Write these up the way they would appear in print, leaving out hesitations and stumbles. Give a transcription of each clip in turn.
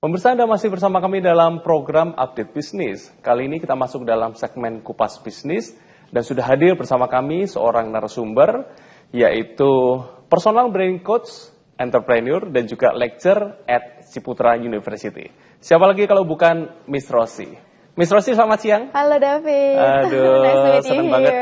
Pemirsa, Anda masih bersama kami dalam program Update Bisnis. Kali ini kita masuk dalam segmen Kupas Bisnis dan sudah hadir bersama kami seorang narasumber, yaitu personal branding coach, entrepreneur, dan juga lecturer at Ciputra University. Siapa lagi kalau bukan Miss Rosi? Miss Rosi, selamat siang. Halo David. Aduh, senang banget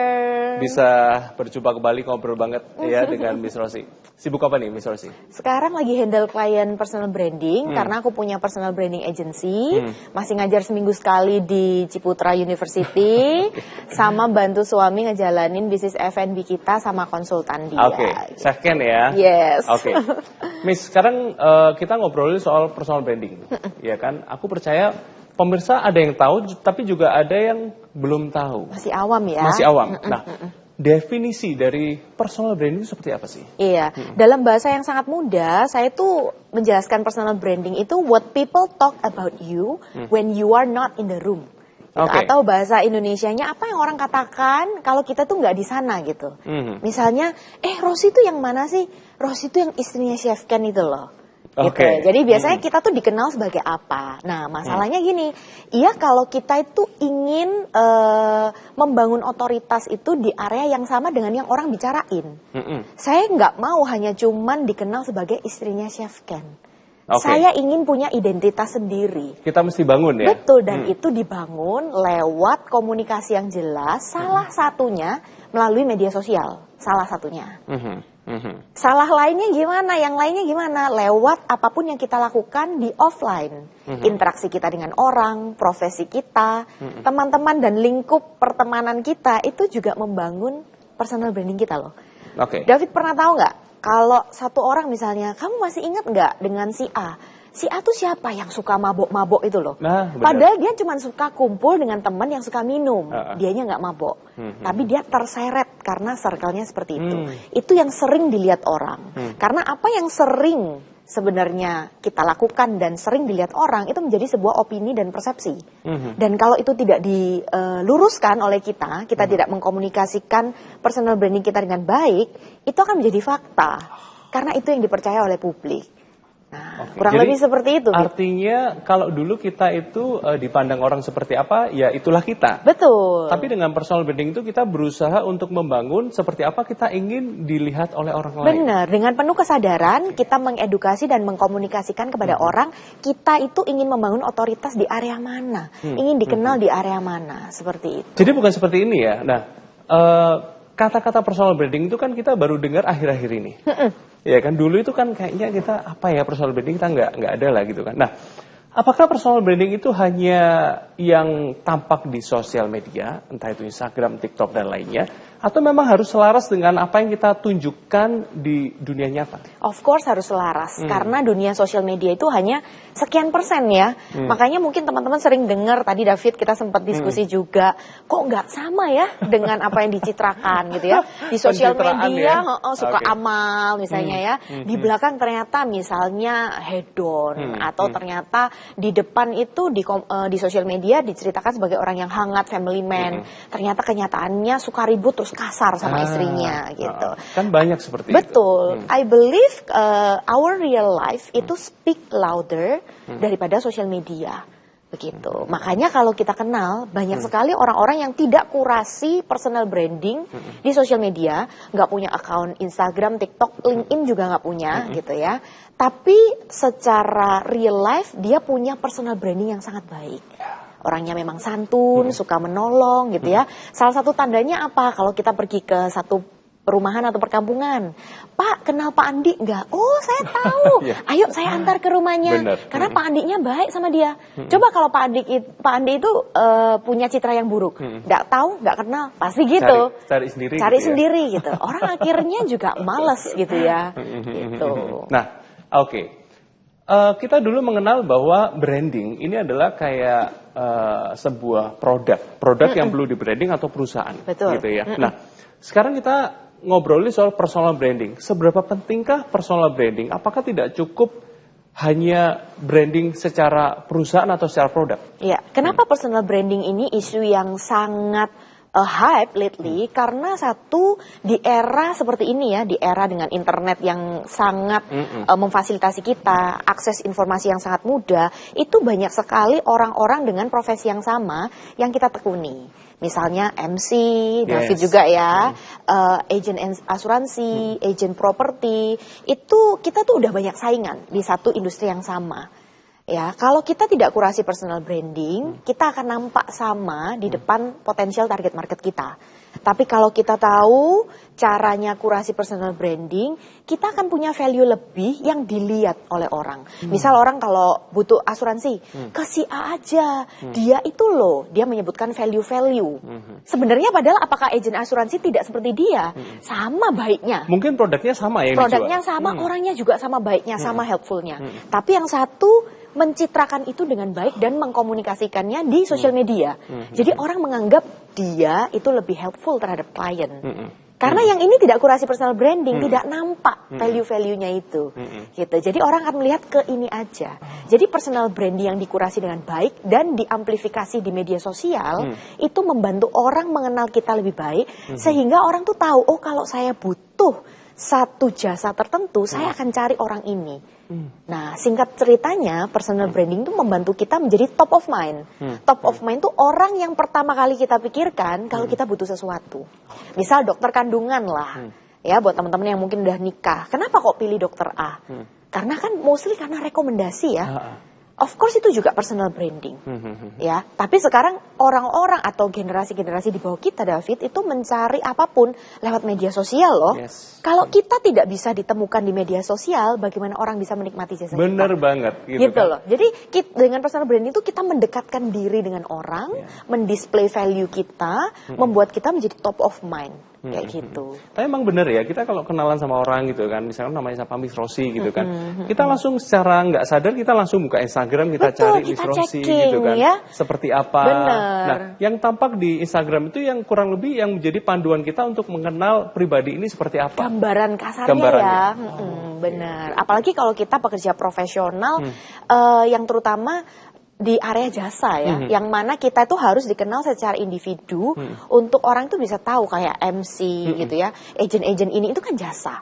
bisa berjumpa kembali, ngobrol banget ya dengan Miss Rosi. Sibuk apa nih Miss Rosi? Sekarang lagi handle klien personal branding karena aku punya personal branding agency. Masih ngajar seminggu sekali di Ciputra University. Sama bantu suami ngejalanin bisnis F&B kita sama konsultan dia. Oke, second ya. Yes. Oke. Miss, sekarang kita ngobrolin soal personal branding. Ya kan? Aku percaya pemirsa ada yang tahu, tapi juga ada yang belum tahu. Masih awam ya? Masih awam. Nah, definisi dari personal branding itu seperti apa sih? Iya, dalam bahasa yang sangat mudah, saya tuh menjelaskan personal branding itu what people talk about you when you are not in the room. Gitu. Atau bahasa Indonesianya apa yang orang katakan kalau kita tuh nggak di sana gitu. Misalnya, Rosi itu yang mana sih? Rosi itu yang istrinya Chef Ken itu loh. Gitu. Jadi biasanya kita tuh dikenal sebagai apa. Nah, masalahnya gini, iya kalau kita itu ingin membangun otoritas itu di area yang sama dengan yang orang bicarain. Saya nggak mau hanya cuman dikenal sebagai istrinya Chef Ken. Saya ingin punya identitas sendiri. Kita mesti bangun ya? Betul, dan itu dibangun lewat komunikasi yang jelas, salah satunya melalui media sosial, salah satunya. Salah lainnya gimana? Yang lainnya gimana? Lewat apapun yang kita lakukan di offline. Interaksi kita dengan orang, profesi kita, teman-teman dan lingkup pertemanan kita itu juga membangun personal branding kita loh. David pernah tahu nggak? Kalau satu orang misalnya, kamu masih ingat nggak dengan si A? Si A tuh siapa yang suka mabok-mabok itu loh. Padahal dia cuma suka kumpul dengan teman yang suka minum. Dianya nggak mabok. Tapi dia terseret karena circle-nya seperti itu. Itu yang sering dilihat orang. Karena apa yang sering sebenarnya kita lakukan dan sering dilihat orang itu menjadi sebuah opini dan persepsi. Dan kalau itu tidak diluruskan oleh kita tidak mengkomunikasikan personal branding kita dengan baik, itu akan menjadi fakta. Karena itu yang dipercaya oleh publik. Nah, kurang lebih seperti itu. Artinya kalau dulu kita itu dipandang orang seperti apa, ya itulah kita. Betul. Tapi dengan personal branding itu kita berusaha untuk membangun seperti apa kita ingin dilihat oleh orang lain. Benar, dengan penuh kesadaran kita mengedukasi dan mengkomunikasikan kepada orang, kita itu ingin membangun otoritas di area mana, ingin dikenal di area mana, seperti itu. Jadi bukan seperti ini ya. Nah, kata-kata personal branding itu kan kita baru dengar akhir-akhir ini. Ya kan, dulu itu kan kayaknya kita apa ya, personal branding kita nggak ada lah gitu kan. Nah, apakah personal branding itu hanya yang tampak di sosial media, entah itu Instagram, TikTok dan lainnya, atau memang harus selaras dengan apa yang kita tunjukkan di dunia nyata? Of course harus selaras, karena dunia sosial media itu hanya sekian persen ya. Makanya mungkin teman-teman sering dengar, tadi David kita sempat diskusi juga, kok nggak sama ya dengan apa yang dicitrakan gitu ya. Di sosial media suka amal misalnya ya, di belakang ternyata misalnya hedon, atau ternyata di depan itu di sosial media diceritakan sebagai orang yang hangat, family man. Ternyata kenyataannya suka ribut terus kasar sama istrinya gitu. Kan banyak seperti itu. Betul. I believe our real life itu speak louder daripada sosial media. Begitu. Makanya kalau kita kenal banyak sekali orang-orang yang tidak kurasi personal branding di sosial media, nggak punya akun Instagram, TikTok, LinkedIn juga nggak punya gitu ya. Tapi secara real life dia punya personal branding yang sangat baik. Orangnya memang santun, suka menolong gitu ya. Salah satu tandanya apa? Kalau kita pergi ke satu perumahan atau perkampungan, Pak kenal Pak Andi nggak? Oh saya tahu. Ayo saya antar ke rumahnya. Karena Pak Andinya baik sama dia. Coba kalau Pak Andi itu punya citra yang buruk, nggak tahu, nggak kenal, pasti gitu. Cari sendiri. Cari sendiri gitu. Orang akhirnya juga males gitu ya. Gitu. Nah, kita dulu mengenal bahwa branding ini adalah kayak sebuah produk yang perlu di branding atau perusahaan. Betul. Gitu ya. Nah, sekarang kita ngobrolin soal personal branding. Seberapa pentingkah personal branding? Apakah tidak cukup hanya branding secara perusahaan atau secara produk? Iya, kenapa personal branding ini isu yang sangat hype lately karena satu di era seperti ini ya, di era dengan internet yang sangat memfasilitasi kita, akses informasi yang sangat mudah, itu banyak sekali orang-orang dengan profesi yang sama yang kita tekuni. Misalnya MC, David juga ya, agent asuransi, agent properti, itu kita tuh udah banyak saingan di satu industri yang sama. Ya, kalau kita tidak kurasi personal branding, kita akan nampak sama di depan potensial target market kita. Tapi kalau kita tahu caranya kurasi personal branding, kita akan punya value lebih yang dilihat oleh orang. Misal orang kalau butuh asuransi, ke si A aja, dia itu loh, dia menyebutkan value-value. Sebenarnya padahal apakah agen asuransi tidak seperti dia? Sama baiknya. Mungkin produknya sama ya. Produknya sama, orangnya juga sama baiknya, sama helpfulnya. Tapi yang satu mencitrakan itu dengan baik dan mengkomunikasikannya di sosial media. Jadi orang menganggap dia itu lebih helpful terhadap klien. Karena yang ini tidak kurasi personal branding, tidak nampak value-value-nya itu. Gitu. Jadi orang akan melihat ke ini aja. Jadi personal branding yang dikurasi dengan baik dan diamplifikasi di media sosial, itu membantu orang mengenal kita lebih baik, sehingga orang tuh tahu, oh kalau saya butuh satu jasa tertentu, saya akan cari orang ini. Nah, singkat ceritanya, personal branding itu membantu kita menjadi top of mind. Top of mind itu orang yang pertama kali kita pikirkan kalau kita butuh sesuatu. Misal dokter kandungan lah, ya buat teman-teman yang mungkin udah nikah. Kenapa kok pilih dokter A? Karena kan mostly karena rekomendasi ya. Of course itu juga personal branding, ya. Tapi sekarang orang-orang atau generasi-generasi di bawah kita, David, itu mencari apapun lewat media sosial loh. Kalau kita tidak bisa ditemukan di media sosial, bagaimana orang bisa menikmati jasa kita? Bener banget. Gitu loh. Jadi dengan personal branding itu kita mendekatkan diri dengan orang, mendisplay value kita, membuat kita menjadi top of mind. Kayak gitu. Tapi emang bener ya, kita kalau kenalan sama orang gitu kan, misalnya namanya siapa Miss Rosi gitu kan, kita langsung secara nggak sadar kita langsung buka Instagram, kita cari Miss Rosi gitu kan, ya? Seperti apa. Bener. Nah, yang tampak di Instagram itu yang kurang lebih yang menjadi panduan kita untuk mengenal pribadi ini seperti apa. Gambaran kasarnya ya. Bener. Apalagi kalau kita pekerja profesional, yang terutama di area jasa ya, yang mana kita itu harus dikenal secara individu untuk orang itu bisa tahu kayak MC gitu ya, agent-agent ini itu kan jasa,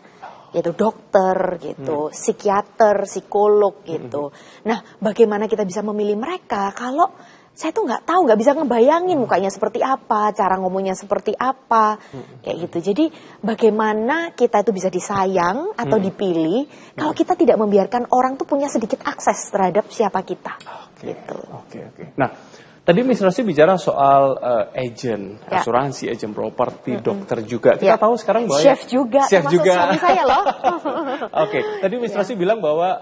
yaitu dokter gitu, psikiater, psikolog gitu. Nah, bagaimana kita bisa memilih mereka kalau saya tuh nggak tahu, nggak bisa ngebayangin mukanya seperti apa, cara ngomongnya seperti apa, kayak gitu. Jadi bagaimana kita itu bisa disayang atau dipilih kalau kita tidak membiarkan orang tuh punya sedikit akses terhadap siapa kita, gitu. Oke. Nah, tadi Miss Rosi bicara soal agent, asuransi, agent properti, dokter juga. Kita tahu sekarang bahwa chef juga, termasuk suami saya loh. Tadi Miss Rosi bilang bahwa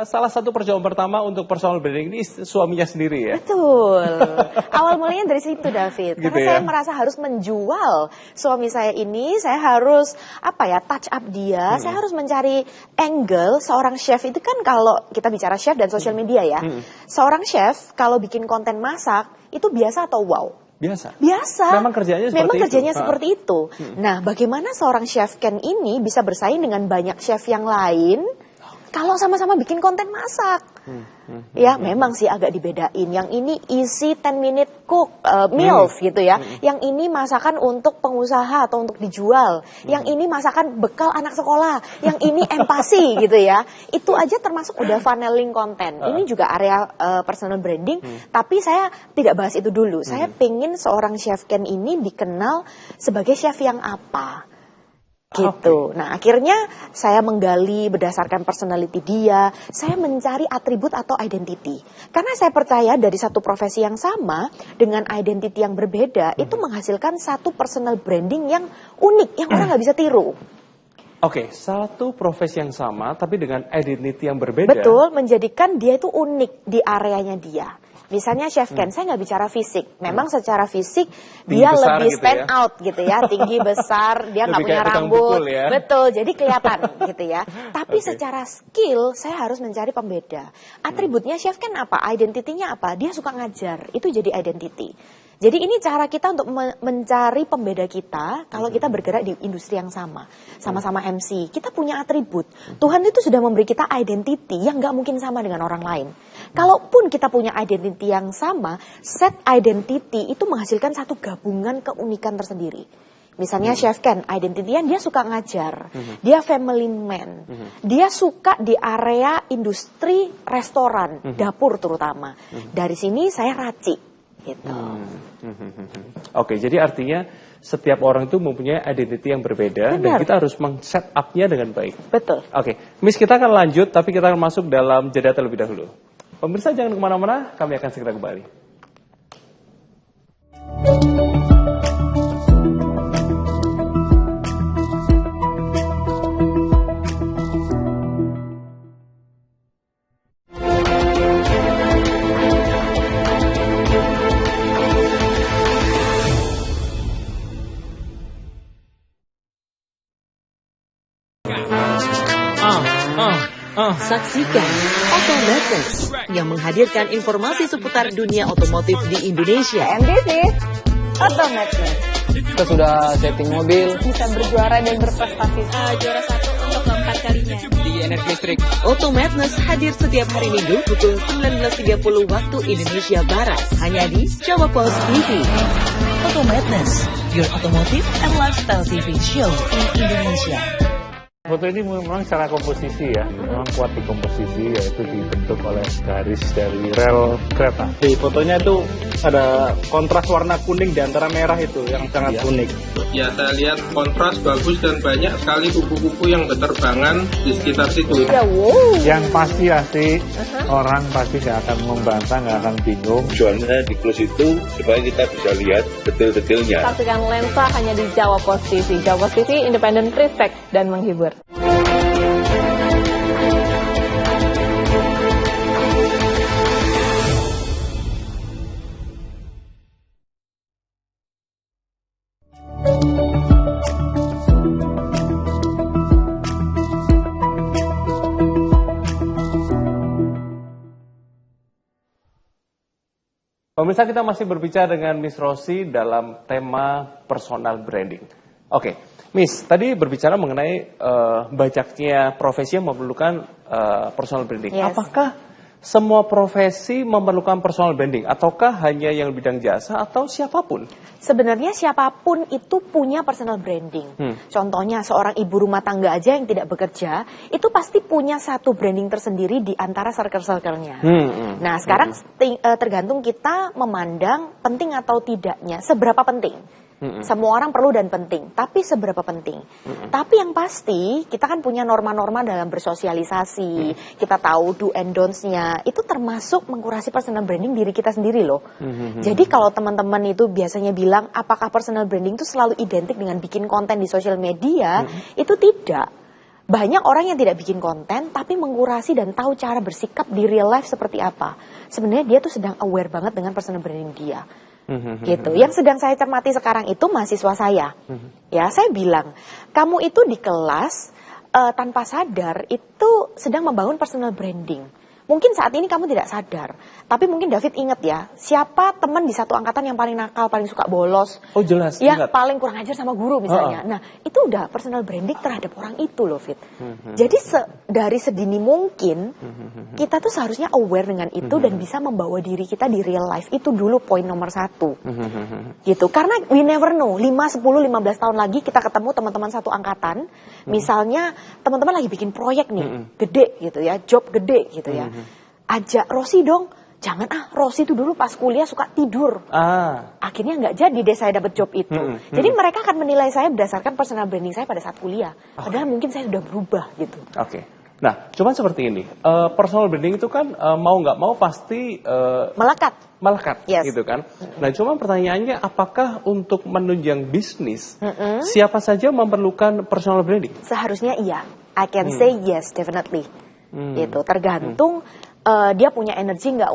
salah satu perjuangan pertama untuk personal branding ini suaminya sendiri ya. Betul. Awal mulanya dari situ, David. Gitu karena saya merasa harus menjual suami saya ini, saya harus touch up dia, saya harus mencari angle seorang chef itu kan, kalau kita bicara chef dan social media ya. Seorang chef kalau bikin konten masak itu biasa atau wow? Biasa. Memang kerjanya seperti itu. Nah, bagaimana seorang chef Ken ini bisa bersaing dengan banyak chef yang lain kalau sama-sama bikin konten masak? Ya, memang sih agak dibedain. Yang ini easy 10 minute cook meals gitu ya. Yang ini masakan untuk pengusaha atau untuk dijual. Yang ini masakan bekal anak sekolah. Yang ini empati gitu ya. Itu aja termasuk udah funneling konten. Ini juga area personal branding. Tapi saya tidak bahas itu dulu. Saya pengen seorang chef Ken ini dikenal sebagai chef yang apa. Gitu. Nah, akhirnya saya menggali berdasarkan personality dia, saya mencari atribut atau identity. Karena saya percaya dari satu profesi yang sama dengan identity yang berbeda itu menghasilkan satu personal branding yang unik, yang orang nggak bisa tiru. Satu profesi yang sama tapi dengan identity yang berbeda. Betul, menjadikan dia itu unik di areanya dia. Misalnya Chef Ken, saya nggak bicara fisik. Memang secara fisik dia lebih gitu stand out gitu ya, tinggi besar, dia nggak punya rambut, ya? Betul. Jadi kelihatan gitu ya. Tapi secara skill saya harus mencari pembeda. Atributnya Chef Ken apa? Identitinya apa? Dia suka ngajar, itu jadi identity. Jadi ini cara kita untuk mencari pembeda kita kalau kita bergerak di industri yang sama-sama MC. Kita punya atribut. Tuhan itu sudah memberi kita identity yang nggak mungkin sama dengan orang lain. Kalaupun kita punya identity yang sama, set identity itu menghasilkan satu gabungan keunikan tersendiri. Misalnya Chef Ken, identity-nya dia suka ngajar, dia family man, dia suka di area industri restoran, dapur terutama. Dari sini saya racik. Gitu. Oke, jadi artinya setiap orang itu mempunyai identity yang berbeda. Benar. Dan kita harus meng-set up-nya dengan baik. Betul. Oke, Miss, kita akan lanjut, tapi kita akan masuk dalam jeda terlebih dahulu. Pemirsa jangan kemana-mana, kami akan segera kembali. Saksikan Otomatis yang menghadirkan informasi seputar dunia otomotif di Indonesia. MDC Otomatis. Kita sudah setting mobil, Bisa berjuara dan berprestasi. Juara 1 untuk keempat kalinya. di energi listrik. Otomatis hadir setiap hari Minggu pukul 19.30 waktu Indonesia Barat. Hanya di Jawa Post TV. Otomatis, your automotive and lifestyle TV show in Indonesia. Foto ini memang secara komposisi ya, memang kuat di komposisi, yaitu dibentuk oleh garis dari rel kereta. Di fotonya itu ada kontras warna kuning di antara merah itu yang sangat unik. Ya, saya lihat kontras bagus dan banyak sekali kupu-kupu yang berterbangan di sekitar situ. Ya, wow. Yang pasti orang pasti nggak akan membantah, nggak akan bingung. Tujuannya di close itu supaya kita bisa lihat detail-detailnya. Saksikan Lensa hanya di Jawa Post TV. Jawa Post TV independen, respect, dan menghibur. Pemirsa, kita masih berbicara dengan Miss Rosi dalam tema personal branding. Oke, Miss, tadi berbicara mengenai banyaknya profesi yang memerlukan personal branding. Yes. Apakah semua profesi memerlukan personal branding, ataukah hanya yang bidang jasa atau siapapun? Sebenarnya siapapun itu punya personal branding. Contohnya seorang ibu rumah tangga aja yang tidak bekerja, itu pasti punya satu branding tersendiri di antara circle-circle-nya. Nah, sekarang tergantung kita memandang penting atau tidaknya, seberapa penting. Semua orang perlu dan penting, tapi seberapa penting? Tapi yang pasti, kita kan punya norma-norma dalam bersosialisasi, kita tahu do and don'ts-nya, itu termasuk mengkurasi personal branding diri kita sendiri loh. Jadi kalau teman-teman itu biasanya bilang, apakah personal branding itu selalu identik dengan bikin konten di sosial media? Itu tidak. Banyak orang yang tidak bikin konten, tapi mengkurasi dan tahu cara bersikap di real life seperti apa. Sebenarnya dia tuh sedang aware banget dengan personal branding dia. Gitu. Yang sedang saya cermati sekarang itu mahasiswa saya. Ya, saya bilang, kamu itu di kelas tanpa sadar itu sedang membangun personal branding. Mungkin saat ini kamu tidak sadar, tapi mungkin David ingat ya, siapa teman di satu angkatan yang paling nakal, paling suka bolos? Oh, jelas, ya, ingat. paling kurang ajar sama guru misalnya. Nah, itu udah personal branding terhadap orang itu loh, Fit. Jadi dari sedini mungkin kita tuh seharusnya aware dengan itu dan bisa membawa diri kita di real life. Itu dulu poin nomor 1. Gitu. Karena we never know, 5, 10, 15 tahun lagi kita ketemu teman-teman satu angkatan, misalnya teman-teman lagi bikin proyek nih, gede gitu ya, job gede gitu ya. Ajak Rosi dong. Jangan Rosi itu dulu pas kuliah suka tidur. Akhirnya nggak jadi deh saya dapat job itu. Jadi mereka akan menilai saya berdasarkan personal branding saya pada saat kuliah. Padahal mungkin saya sudah berubah gitu. Oke. Nah, cuman seperti ini. Personal branding itu kan mau nggak mau pasti melekat, yes. gitu kan. Nah, cuman pertanyaannya, apakah untuk menunjang bisnis, siapa saja memerlukan personal branding? Seharusnya iya. I can say yes, definitely. Gitu. Tergantung dia punya energi nggak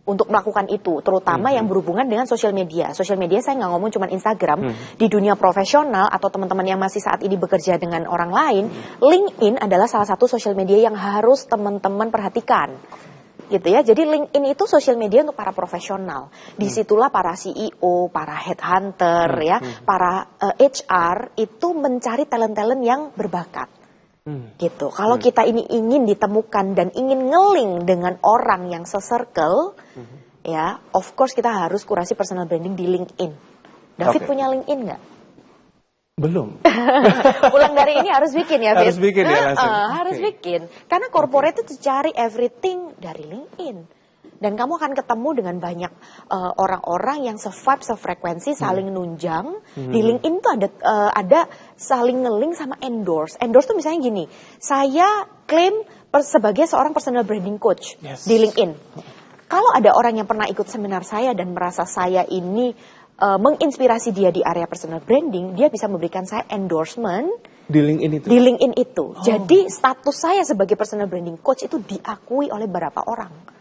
untuk melakukan itu, terutama yang berhubungan dengan sosial media. Sosial media saya nggak ngomong cuma Instagram, di dunia profesional atau teman-teman yang masih saat ini bekerja dengan orang lain, LinkedIn adalah salah satu sosial media yang harus teman-teman perhatikan. gitu ya. Jadi LinkedIn itu sosial media untuk para profesional. Disitulah para CEO, para headhunter ya, para HR itu mencari talent-talent yang berbakat. Gitu. Kalau kita ini ingin ditemukan dan ingin nge-link dengan orang yang se-circle, ya, of course kita harus kurasi personal branding di LinkedIn. David punya LinkedIn nggak? Belum. Pulang dari ini harus bikin ya, Fit? Harus bikin ya langsung. Harus bikin. Karena corporate itu cari everything dari LinkedIn. Dan kamu akan ketemu dengan banyak orang-orang yang se-vibe, se-frekuensi, saling nunjang. Di LinkedIn tuh ada saling nge-link sama endorse. Endorse tuh misalnya gini, saya klaim sebagai seorang personal branding coach di LinkedIn. Kalau ada orang yang pernah ikut seminar saya dan merasa saya ini menginspirasi dia di area personal branding, dia bisa memberikan saya endorsement di LinkedIn itu. Di LinkedIn itu. Jadi status saya sebagai personal branding coach itu diakui oleh beberapa orang.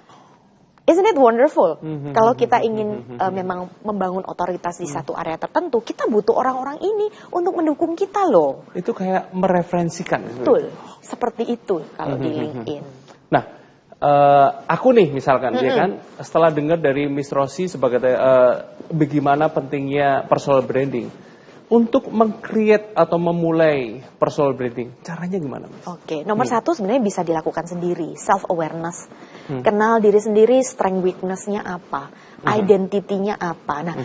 Isn't it wonderful? Kalau kita ingin memang membangun otoritas di satu area tertentu, kita butuh orang-orang ini untuk mendukung kita loh. Itu kayak mereferensikan. Betul. Seperti itu kalau di LinkedIn. Nah, aku nih misalkan, ya kan, setelah dengar dari Miss Rosi sebagai bagaimana pentingnya personal branding untuk meng-create atau memulai personal branding, caranya gimana, Miss? Oke, nomor satu sebenarnya bisa dilakukan sendiri, self awareness, kenal diri sendiri, strength weakness-nya apa, identity-nya apa. Nah,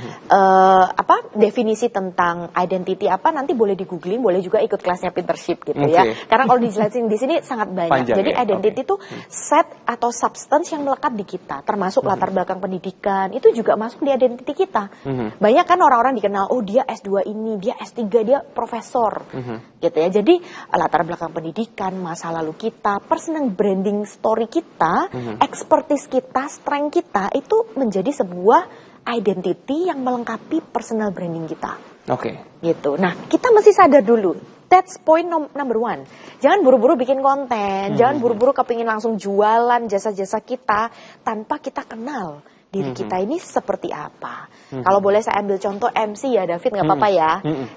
definisi tentang identity apa nanti boleh di googling, boleh juga ikut kelasnya Pintership gitu ya. Karena kalau dijelasin di sini sangat banyak. Panjang, jadi ya? identity itu set atau substance yang melekat di kita, termasuk latar belakang pendidikan, itu juga masuk di identity kita. Banyak kan orang-orang dikenal, oh dia S2 ini, dia S3, dia profesor, gitu ya. Jadi latar belakang pendidikan, masa lalu kita, personal branding story kita, expertise kita, strength kita itu menjadi sebuah identity yang melengkapi personal branding kita. Gitu. Nah, kita mesti sadar dulu. That's point number one. Jangan buru-buru bikin konten, jangan buru-buru kepingin langsung jualan jasa-jasa kita tanpa kita kenal diri kita ini seperti apa. Kalau boleh saya ambil contoh MC ya, David, nggak apa-apa ya.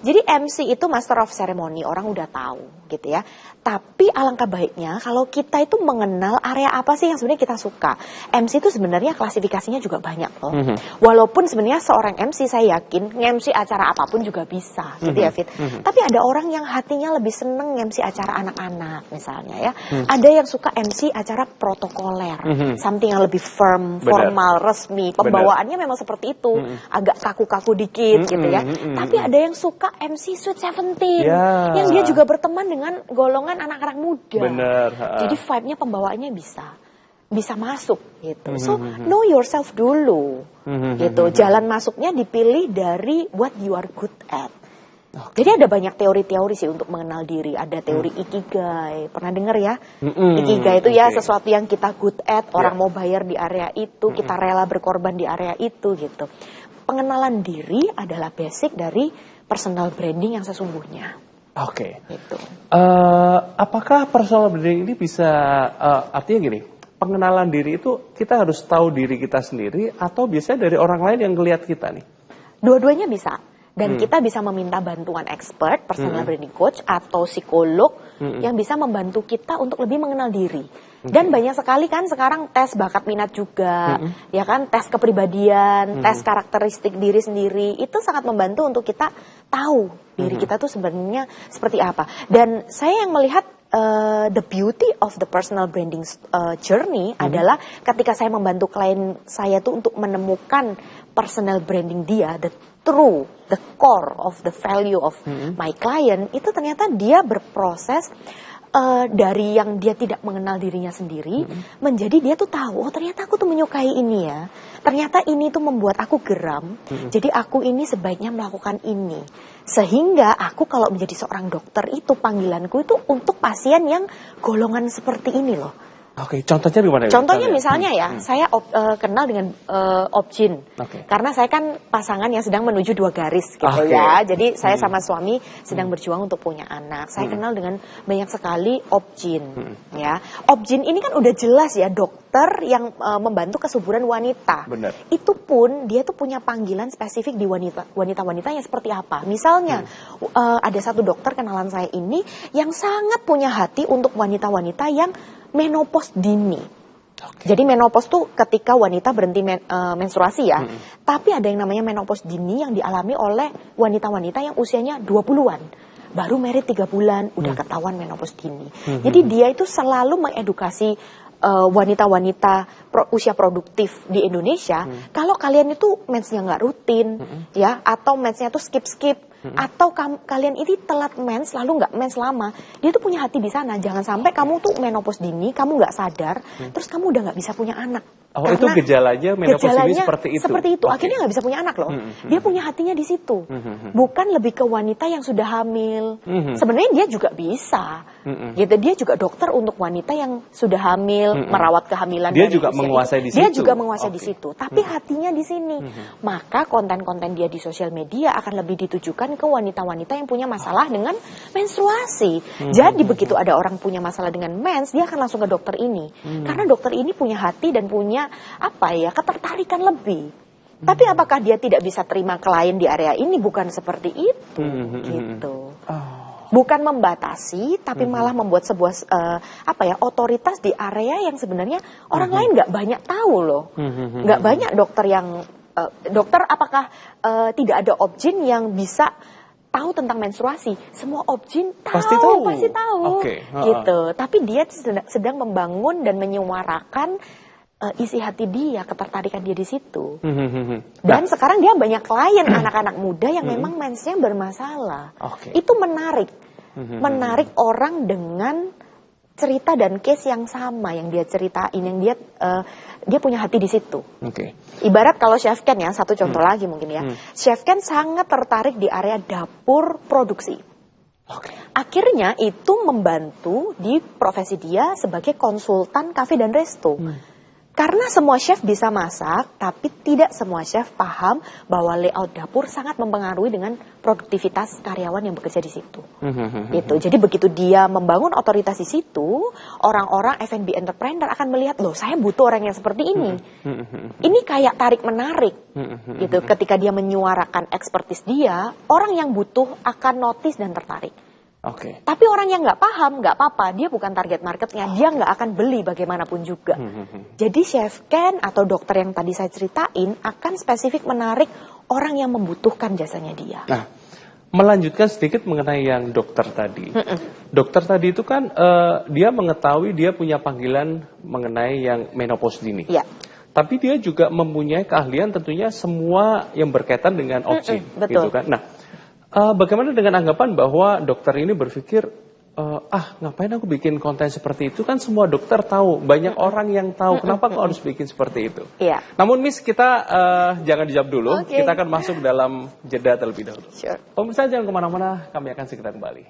Jadi MC itu master of ceremony, orang udah tahu gitu ya. Tapi alangkah baiknya kalau kita itu mengenal area apa sih yang sebenarnya kita suka. MC itu sebenarnya klasifikasinya juga banyak loh. Walaupun sebenarnya seorang MC saya yakin MC acara apapun juga bisa, gitu ya, Fit. Tapi ada orang yang hatinya lebih seneng MC acara anak-anak misalnya ya. Ada yang suka MC acara protokoler, something yang lebih firm, formal, resmi. Pembawaannya memang seperti itu, agak kaku-kaku dikit gitu ya. Tapi ada yang suka MC Sweet 17, yang dia juga berteman dengan golongan anak-anak muda. Jadi vibe-nya, pembawaannya bisa masuk gitu. So know yourself dulu gitu. Jalan masuknya dipilih dari what you are good at. Jadi ada banyak teori-teori sih untuk mengenal diri. Ada teori Ikigai, pernah dengar ya? Ikigai itu ya sesuatu yang kita good at, orang mau bayar di area itu, kita rela berkorban di area itu gitu. Pengenalan diri adalah basic dari personal branding yang sesungguhnya. Gitu. Apakah personal branding ini bisa, artinya gini, pengenalan diri itu kita harus tahu diri kita sendiri atau biasanya dari orang lain yang ngelihat kita nih? Dua-duanya bisa. Dan kita bisa meminta bantuan expert, personal branding coach atau psikolog yang bisa membantu kita untuk lebih mengenal diri. Dan banyak sekali kan sekarang tes bakat minat juga, ya kan, tes kepribadian, tes karakteristik diri sendiri, itu sangat membantu untuk kita tahu diri kita tuh sebenarnya seperti apa. Dan saya yang melihat the beauty of the personal branding journey adalah ketika saya membantu klien saya tuh untuk menemukan personal branding dia, the core of the value of my client, itu ternyata dia berproses dari yang dia tidak mengenal dirinya sendiri, menjadi dia tuh tahu, oh ternyata aku tuh menyukai ini ya, ternyata ini tuh membuat aku geram, jadi aku ini sebaiknya melakukan ini, sehingga aku kalau menjadi seorang dokter itu panggilanku itu untuk pasien yang golongan seperti ini loh. Contohnya gimana? Contohnya misalnya ya, saya kenal dengan Objin, karena saya kan pasangan yang sedang menuju 2 garis gitu ya. Jadi saya sama suami sedang berjuang untuk punya anak. Saya kenal dengan banyak sekali Objin, ya. Objin ini kan udah jelas ya dokter yang membantu kesuburan wanita. Itu pun dia tuh punya panggilan spesifik di wanita-wanita yang seperti apa. Misalnya ada satu dokter kenalan saya ini yang sangat punya hati untuk wanita-wanita yang menopause dini. Jadi menopause tuh ketika wanita berhenti menstruasi ya. Tapi ada yang namanya menopause dini yang dialami oleh wanita-wanita yang usianya 20-an. Baru married 3 bulan, udah ketahuan menopause dini. Jadi dia itu selalu mengedukasi wanita-wanita usia produktif di Indonesia. Kalau kalian itu mensnya nggak rutin, ya, atau mensnya tuh skip-skip, atau kalian ini telat mens lalu nggak mens lama, dia tuh punya hati di sana. Jangan sampai kamu tuh menopause dini, kamu nggak sadar, terus kamu udah nggak bisa punya anak. Oh, itu gejalanya menopause dini seperti itu. Seperti itu. Akhirnya nggak bisa punya anak loh. Dia punya hatinya di situ. Bukan lebih ke wanita yang sudah hamil. Sebenarnya dia juga bisa. Gitu. Dia juga dokter untuk wanita yang sudah hamil, merawat kehamilan. Dia juga menguasai di situ. Dia juga menguasai di situ. Tapi hatinya di sini. Maka konten-konten dia di sosial media akan lebih ditujukan ke wanita-wanita yang punya masalah dengan menstruasi. Jadi begitu ada orang punya masalah dengan mens, dia akan langsung ke dokter ini. Karena dokter ini punya hati dan punya ketertarikan lebih. Tapi apakah dia tidak bisa terima klien di area ini? Bukan seperti itu, gitu. Bukan membatasi, tapi malah membuat sebuah otoritas di area yang sebenarnya orang lain nggak banyak tahu loh. Nggak banyak dokter yang dokter apakah tidak ada objin yang bisa tahu tentang menstruasi? Semua objin tahu, pasti tahu. Gitu. Tapi dia sedang membangun dan menyuarakan isi hati dia, ketertarikan dia di situ. Dan sekarang dia banyak klien anak-anak muda yang memang mensnya bermasalah. Itu menarik. Menarik orang dengan cerita dan case yang sama yang dia ceritain, yang dia punya hati di situ. Ibarat kalau Chef Ken ya, satu contoh lagi mungkin ya. Chef Ken sangat tertarik di area dapur produksi. Akhirnya itu membantu di profesi dia sebagai konsultan kafe dan resto. Karena semua chef bisa masak, tapi tidak semua chef paham bahwa layout dapur sangat mempengaruhi dengan produktivitas karyawan yang bekerja di situ. Gitu. Jadi begitu dia membangun otoritas di situ, orang-orang F&B entrepreneur akan melihat, loh saya butuh orang yang seperti ini. Ini kayak tarik-menarik. Gitu. Ketika dia menyuarakan ekspertis dia, orang yang butuh akan notice dan tertarik. Tapi orang yang nggak paham, nggak apa-apa, dia bukan target marketnya, dia nggak akan beli bagaimanapun juga. Jadi Chef Ken atau dokter yang tadi saya ceritain akan spesifik menarik orang yang membutuhkan jasanya dia. Nah, melanjutkan sedikit mengenai yang dokter tadi. Dokter tadi itu kan dia mengetahui dia punya panggilan mengenai yang menopause dini. Tapi dia juga mempunyai keahlian tentunya semua yang berkaitan dengan objin, gitu kan. Nah, bagaimana dengan anggapan bahwa dokter ini berpikir, ngapain aku bikin konten seperti itu? Kan semua dokter tahu, banyak orang yang tahu, kenapa aku harus bikin seperti itu? Namun Miss, kita jangan dijawab dulu, kita akan masuk dalam jeda terlebih dahulu. Pemirsa jangan kemana-mana, kami akan segera kembali.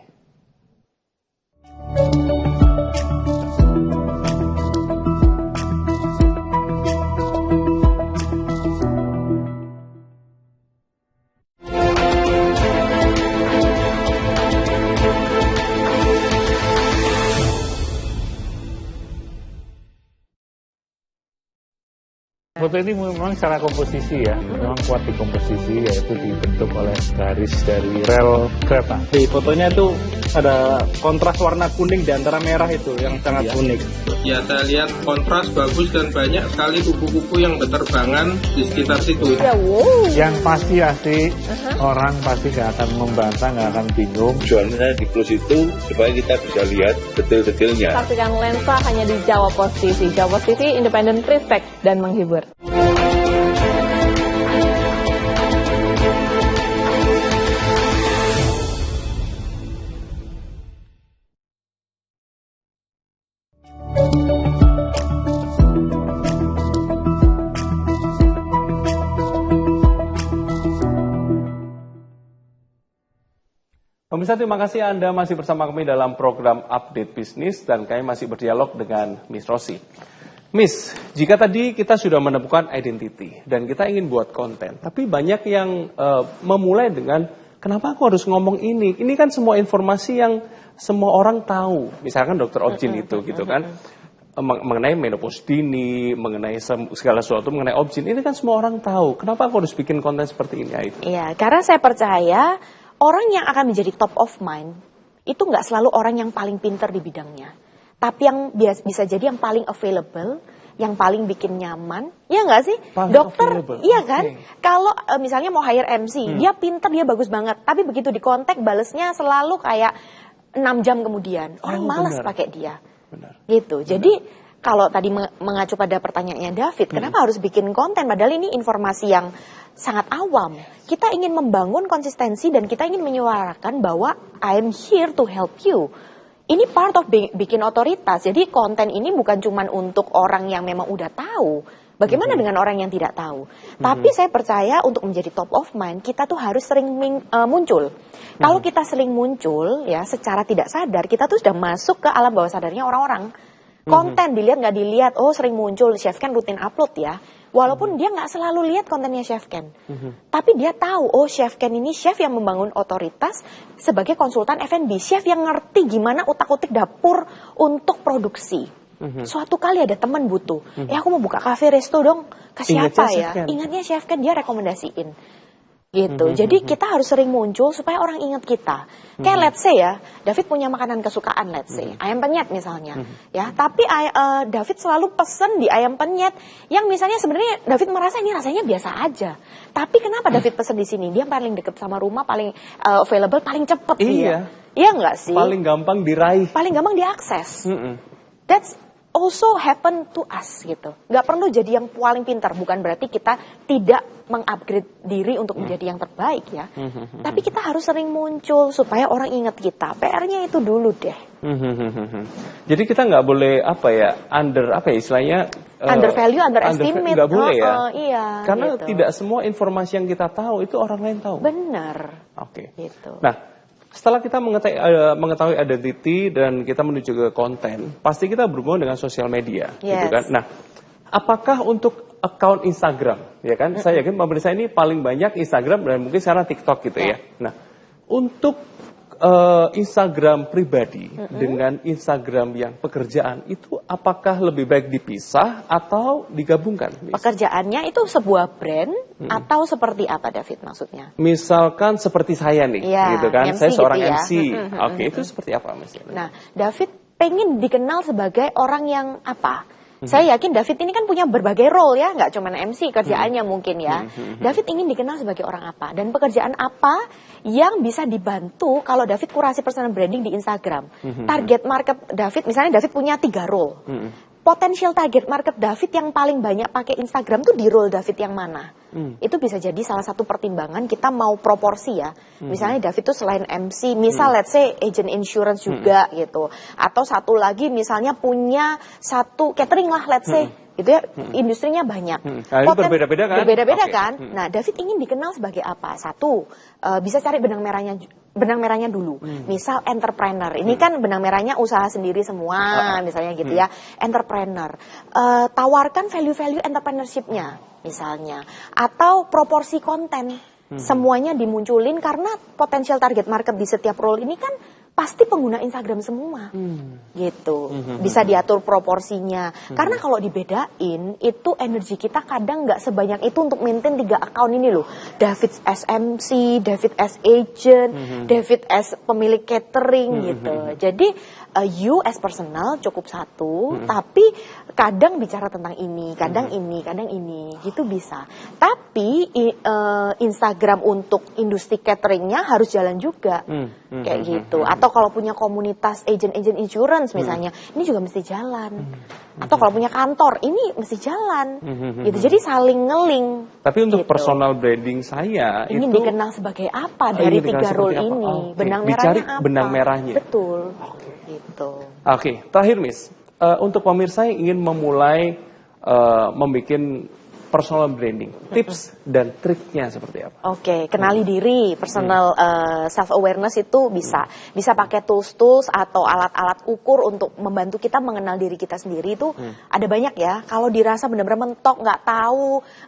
Foto ini memang secara komposisi ya, memang kuat di komposisi, yaitu dibentuk oleh garis dari rel kereta. Di fotonya itu ada kontras warna kuning di antara merah itu yang sangat unik. Ya, saya lihat kontras bagus dan banyak sekali kupu-kupu yang berterbangan di sekitar situ. Yang pasti orang pasti nggak akan membantah, nggak akan bingung. Tujuannya di close itu supaya kita bisa lihat detail-detailnya. Saksikan lensa hanya di Jawa Post TV. Jawa Post TV, independen, respect, dan menghibur. Pemirsa, terima kasih Anda masih bersama kami dalam program Update Bisnis dan kami masih berdialog dengan Miss Rosi. Miss, jika tadi kita sudah menemukan identity dan kita ingin buat konten, tapi banyak yang memulai dengan kenapa aku harus ngomong ini? Ini kan semua informasi yang semua orang tahu. Misalkan dokter objin itu gitu kan, mengenai menopause dini, mengenai segala sesuatu mengenai objin, ini kan semua orang tahu. Kenapa aku harus bikin konten seperti ini? Iya, karena saya percaya orang yang akan menjadi top of mind itu nggak selalu orang yang paling pinter di bidangnya. Tapi yang bisa jadi yang paling available, yang paling bikin nyaman, ya nggak sih? Paling Dokter, available. iya kan? Oke. Kalau misalnya mau hire MC, dia pinter, dia bagus banget, tapi begitu di kontak balesnya selalu kayak 6 jam kemudian, orang malas benar. pakai dia, Benar. gitu. Jadi kalau tadi mengacu pada pertanyaannya David, kenapa harus bikin konten? Padahal ini informasi yang sangat awam. Kita ingin membangun konsistensi dan kita ingin menyuarakan bahwa I am here to help you. Ini part of bikin otoritas. Jadi konten ini bukan cuma untuk orang yang memang udah tahu. Bagaimana dengan orang yang tidak tahu? Tapi saya percaya untuk menjadi top of mind, kita tuh harus sering muncul. Kalau kita sering muncul, ya secara tidak sadar, kita tuh sudah masuk ke alam bawah sadarnya orang-orang. Konten dilihat nggak dilihat, oh sering muncul, Chef Ken rutin upload ya. Walaupun dia nggak selalu lihat kontennya Chef Ken, tapi dia tahu, oh Chef Ken ini chef yang membangun otoritas sebagai konsultan F&B, chef yang ngerti gimana utak-utik dapur untuk produksi. Suatu kali ada teman butuh, aku mau buka cafe resto dong, ke siapa ya? Ingatnya Chef Ken, dia rekomendasiin. Gitu. Jadi kita harus sering muncul supaya orang ingat kita. Kayak let's say ya, David punya makanan kesukaan, let's say ayam penyet misalnya, ya. Tapi David selalu pesen di ayam penyet yang misalnya sebenarnya David merasa ini rasanya biasa aja. Tapi kenapa David pesen di sini? Dia paling deket sama rumah, paling available, paling cepet dia. Iya nggak sih? Paling gampang diraih. Paling gampang diakses. That's also happen to us gitu. Nggak perlu jadi yang paling pintar, bukan berarti kita tidak mengupgrade diri untuk menjadi yang terbaik ya. Tapi kita harus sering muncul supaya orang ingat kita. PR-nya itu dulu deh. Jadi kita nggak boleh istilahnya Under value, underestimate. Nggak boleh ya. Iya. Karena gitu. tidak semua informasi yang kita tahu itu orang lain tahu. Benar. Oke. Gitu. Nah, setelah kita mengetahui identity dan kita menuju ke konten, pasti kita berhubungan dengan sosial media, gitu kan. Nah, apakah untuk account Instagram, ya kan? Saya yakin pemirsa ini paling banyak Instagram dan mungkin sekarang TikTok gitu ya. Nah, untuk Instagram pribadi dengan Instagram yang pekerjaan itu apakah lebih baik dipisah atau digabungkan? Pekerjaannya itu sebuah brand atau seperti apa David maksudnya? Misalkan seperti saya nih, gitu kan? MC Saya seorang gitu ya. MC. Oke, itu seperti apa misalnya? Nah, David pengen dikenal sebagai orang yang apa? Saya yakin David ini kan punya berbagai role ya, nggak cuma MC kerjaannya mungkin ya. David ingin dikenal sebagai orang apa dan pekerjaan apa yang bisa dibantu kalau David kurasi personal branding di Instagram. Target market David, misalnya David punya 3 role. Potensial target market David yang paling banyak pakai Instagram tuh di role David yang mana? Itu bisa jadi salah satu pertimbangan kita mau proporsi ya. Misalnya David tuh selain MC, misal let's say agent insurance juga gitu. Atau satu lagi misalnya punya satu catering lah let's say. Itu ya industrinya banyak. Nah, ini berbeda-beda kan? Berbeda-beda kan? Nah, David ingin dikenal sebagai apa? Satu, bisa cari benang merahnya dulu. Misal entrepreneur. Ini kan benang merahnya usaha sendiri semua, misalnya gitu ya. Entrepreneur. Tawarkan value-value entrepreneurship-nya misalnya. Atau proporsi konten. Semuanya dimunculin karena potensial target market di setiap role ini kan pasti pengguna Instagram semua, gitu. Bisa diatur proporsinya. Karena kalau dibedain, itu energi kita kadang nggak sebanyak itu untuk maintain 3 account ini loh. David as MC, David as agent, David as pemilik catering gitu. Jadi you as personal cukup 1, tapi kadang bicara tentang ini, kadang ini, gitu bisa. Tapi Instagram untuk industri cateringnya harus jalan juga, kayak gitu. Atau kalau punya komunitas agent insurance misalnya, ini juga mesti jalan. Atau kalau punya kantor, ini mesti jalan. Gitu. Jadi saling ngeling. Tapi untuk gitu. Personal branding saya ingin itu dikenal sebagai apa dari 3 role ini? Benang merahnya apa? Benang merahnya. Betul. Gitu. Oke, terakhir Miss, untuk pemirsa yang ingin memulai membuat personal branding, tips dan triknya seperti apa? Oke, kenali diri, personal self awareness itu bisa pakai tools atau alat-alat ukur untuk membantu kita mengenal diri kita sendiri itu ada banyak ya. Kalau dirasa benar-benar mentok, nggak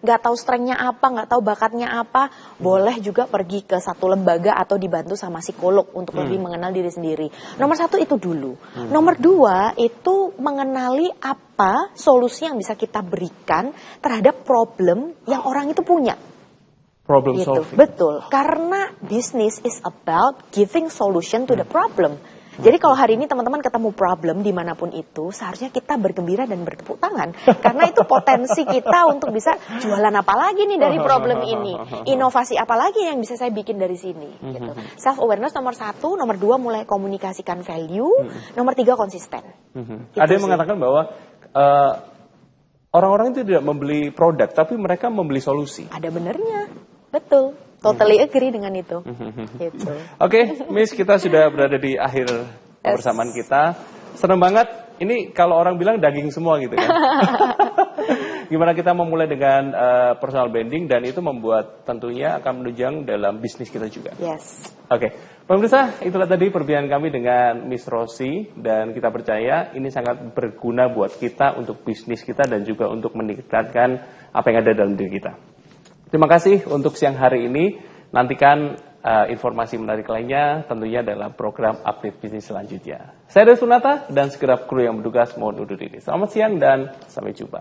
tahu strengthnya apa, nggak tahu bakatnya apa, boleh juga pergi ke satu lembaga atau dibantu sama psikolog untuk lebih mengenal diri sendiri. Nomor 1 itu dulu. Nomor 2 itu mengenali apa solusi yang bisa kita berikan terhadap problem yang orang itu punya. Problem gitu. solving. Betul. Karena business is about giving solution to the problem. Jadi kalau hari ini teman-teman ketemu problem dimanapun itu, seharusnya kita bergembira dan bertepuk tangan. Karena itu potensi kita untuk bisa jualan apa lagi nih dari problem ini. Inovasi apa lagi yang bisa saya bikin dari sini. Gitu. Self-awareness nomor 1, nomor 2 mulai komunikasikan value, nomor 3 konsisten. Gitu ada yang sih. mengatakan bahwa orang-orang itu tidak membeli produk, tapi mereka membeli solusi. Ada benernya, betul. Totally agree dengan itu. Gitu. Oke, Miss, kita sudah berada di akhir kebersamaan kita. Senang banget. Ini kalau orang bilang daging semua gitu kan. Gimana kita memulai dengan personal branding dan itu membuat tentunya akan menunjang dalam bisnis kita juga. Yes. Oke, pemirsa, itulah tadi perbincangan kami dengan Miss Rosi dan kita percaya ini sangat berguna buat kita untuk bisnis kita dan juga untuk meningkatkan apa yang ada dalam diri kita. Terima kasih untuk siang hari ini. Nantikan informasi menarik lainnya tentunya dalam program Update Bisnis selanjutnya. Saya Des Sunata dan segenap kru yang bertugas mohon undur diri. Selamat siang dan sampai jumpa.